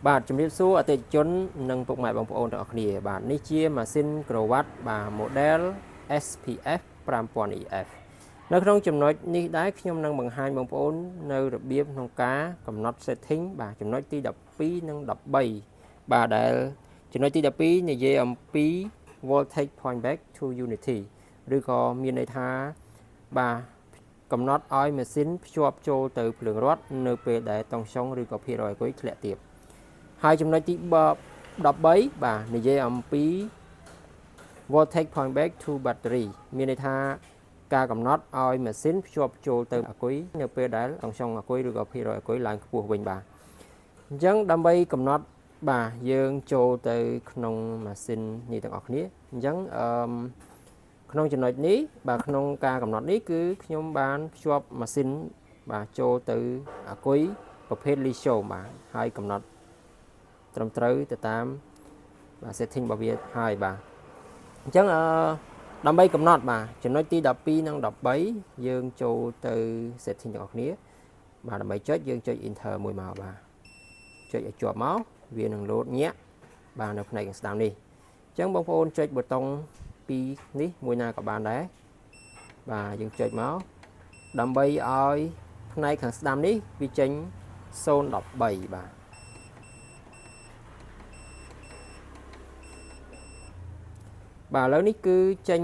បាទជំរាបសួរអតិថិជននិងពុកម៉ែបងប្អូនទាំងអស់គ្នាបាទនេះជាម៉ាស៊ីនក្រវ៉ាត់បាទ model SPF 5000EF នៅក្នុងចំណុចនេះដែរខ្ញុំនឹងបង្ហាញបងប្អូននៅរបៀបក្នុងការកំណត់ setting បាទចំណុចទី12និង13បាទដែលចំណុចទី12និយាយអំពី voltage point back to unity ឬក៏មានន័យថាបាទកំណត់ឲ្យម៉ាស៊ីនភ្ជាប់ចូលទៅភ្លើងរត់នៅពេលដែលតង់សុងឬក៏ភាគរយអគុយធ្លាក់ទាបហើយចំណុចទី13បាទនិយាយអំពី voltage point back to battery មានន័យថាការកំណត់ឲ្យម៉ាស៊ីនភ្ជាប់ចូលទៅអគុយនៅពេលដែលតង់សុងអគុយឬក៏ភាគរយអគុយឡើងខ្ពស់វិញបាទអញ្ចឹងដើម្បីកំណត់បាទយើងចូលទៅក្នុងម៉ាស៊ីននេះទាំងអស់គ្នាអញ្ចឹងក្នុងចំណុចនេះបាទក្នុងការកំណត់នេះគឺខ្ញុំបានភ្ជាប់ម៉ាស៊ីនបាទចូលទៅអគុយប្រភេទ lithium បាទហើយកំណត់ត្រឹមត្រូវទៅតាមបាទ setting របស់វាហើយបាទអញ្ចឹងដើម្បីកំណត់បាទចំណុចទី12និង13យើងចូលទៅ setting ទាំងអស់គ្នាបាទដើម្បីចុចយើងចុច enter មួយមកបាទចុចឲ្យជាប់មកវានឹងលោតញាក់បាទនៅផ្នែកខាងស្ដាំនេះអញ្ចឹងបងប្អូនចុចប៊ូតុង2នេះមួយណាក៏បានដែរបាទយើងចុចមកដើម្បីឲ្យផ្នែកខាងស្ដាំនេះវាចេញ013បាទបាទឥឡូវនេះគឺចេញ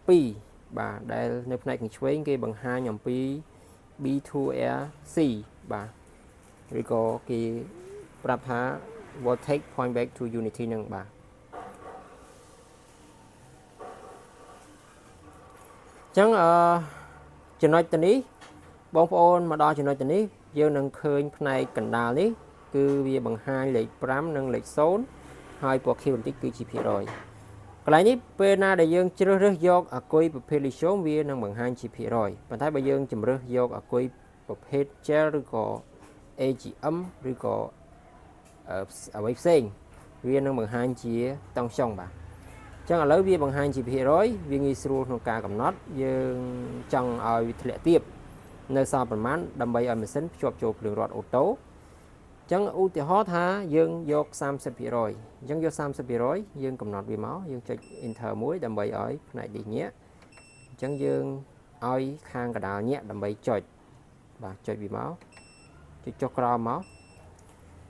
012បាទដែលនៅផ្នែកខាងឆ្វេងគេបង្ហាញអំពី B2RC បាទឬក៏គេប្រាប់ថា voltage point back to unity នឹងបាទអញ្ចឹងចំណុចទៅនេះបងប្អូនមកដល់ចំណុចទៅនេះយើងនឹងឃើញផ្នែកកណ្ដាលនេះគឺវាបង្ហាញលេខ5និងលេខ0ហើយពណ៌ខៀវបន្តិចគឺជាភាគរយកន្លែងនេះពេលណាដែលយើងជ្រើសរើសយកអគុយប្រភេទ lithium វានឹងបង្ហាញជាភាគរយប៉ុន្តែបើយើងជំរើសយកអគុយប្រភេទ gel ឬក៏ AGM ឬក៏អ្វីផ្សេងវានឹងបង្ហាញជាតង់សុងបាទអញ្ចឹងឥឡូវវាបង្ហាញជាភាគរយវាងាយស្រួលក្នុងការកំណត់យើងចង់ឲ្យវាធ្លាក់ទាបនៅសល់ប្រមាណដើម្បីឲ្យម៉ាស៊ីនភ្ជាប់ចូលភ្លើងរត់អូតូអញ្ចឹងឧទាហរណ៍ថាយើងយក 30% អញ្ចឹងយក 30% យើងកំណត់វាមកយើងចុច enter មួយដើម្បីឲ្យផ្នែកនេះញាក់អញ្ចឹងយើងឲ្យខាងកណ្ដាលញាក់ដើម្បីចុចបាទចុចវាមកចុចចុះក្រោមមក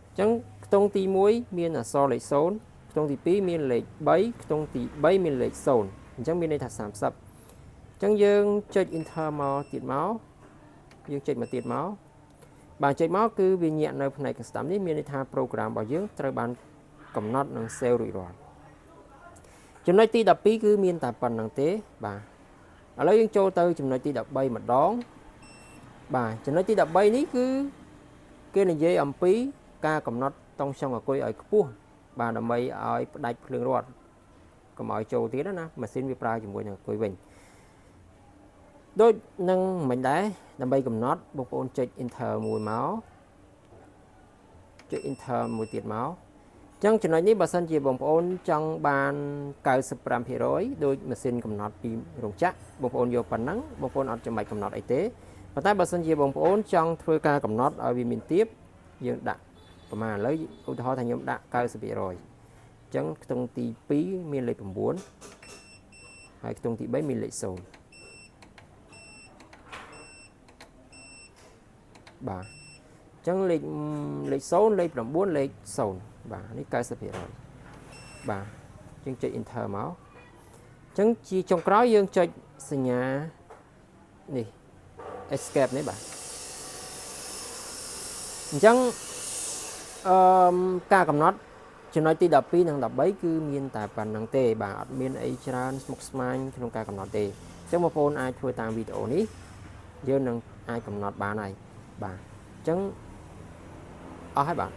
អញ្ចឹងខ្ទង់ទី1មានអក្សរលេខ0ខ្ទង់ទី2មានលេខ3ខ្ទង់ទី3មានលេខ0អញ្ចឹងមានន័យថា30អញ្ចឹងយើងចុច enter មកទៀតមកយើងចុចមកទៀតមកបាទចុចមកគឺវាញាក់នៅផ្នែកខាងស្ដាំនេះមានន័យថា program របស់យើងត្រូវបានកំណត់និង save រួចរាល់ចំណុចទី12គឺមានតែប៉ុណ្្នឹងទេបាទឥឡូវយើងចូលទៅចំណុចទី13ម្ដងបាទចំណុចទី13នេះគឺគេនិយាយអំពីការកំណត់តង់សុងអគុយឲ្យខ្ពស់បាទដើម្បីឲ្យផ្ដាច់ភ្លើងរត់កុំឲ្យចូលទៀតណាម៉ាស៊ីនវាប្រើជាមួយនឹងអគុយវិញដូចនឹងមិនដែរដើម្បីកំណត់បងប្អូនចុច enter មួយមកចុច enter មួយទៀតមកអញ្ចឹងចំណុចនេះបើសិនជាបងប្អូនចង់បាន95%ដូចម៉ាស៊ីនកំណត់ពីរោងចក្របងប្អូនយកប៉ុណ្ណឹងបងប្អូនអត់ចាំបាច់កំណត់អីទេប៉ុន្តែបើសិនជាបងប្អូនចង់ធ្វើការកំណត់ឲ្យវាមានទៀបយើងដាក់ប្រហែលឥឡូវឧទាហរណ៍ថាខ្ញុំដាក់90%អញ្ចឹងខ្ទង់ទី2មានលេខ9ហើយខ្ទង់ទី3មានលេខ0បាទអញ្ចឹងលេខ0លេខ9លេខ0បាទនេះ90%បាទយើងចុច enter មកអញ្ចឹងជាចុងក្រោយយើងចុចសញ្ញានេះ escape នេះបាទអញ្ចឹងការកំណត់ចំណុចទី12និង13គឺមានតែប៉ុណ្្នឹងទេបាទអត់មានអីច្រើនស្មុគស្មាញក្នុងការកំណត់ទេអញ្ចឹងបងប្អូនអាចធ្វើតាមវីដេអូនេះយើងនឹងអាចកំណត់បានហើយបាទអញ្ចឹងអស់ហើយបាទ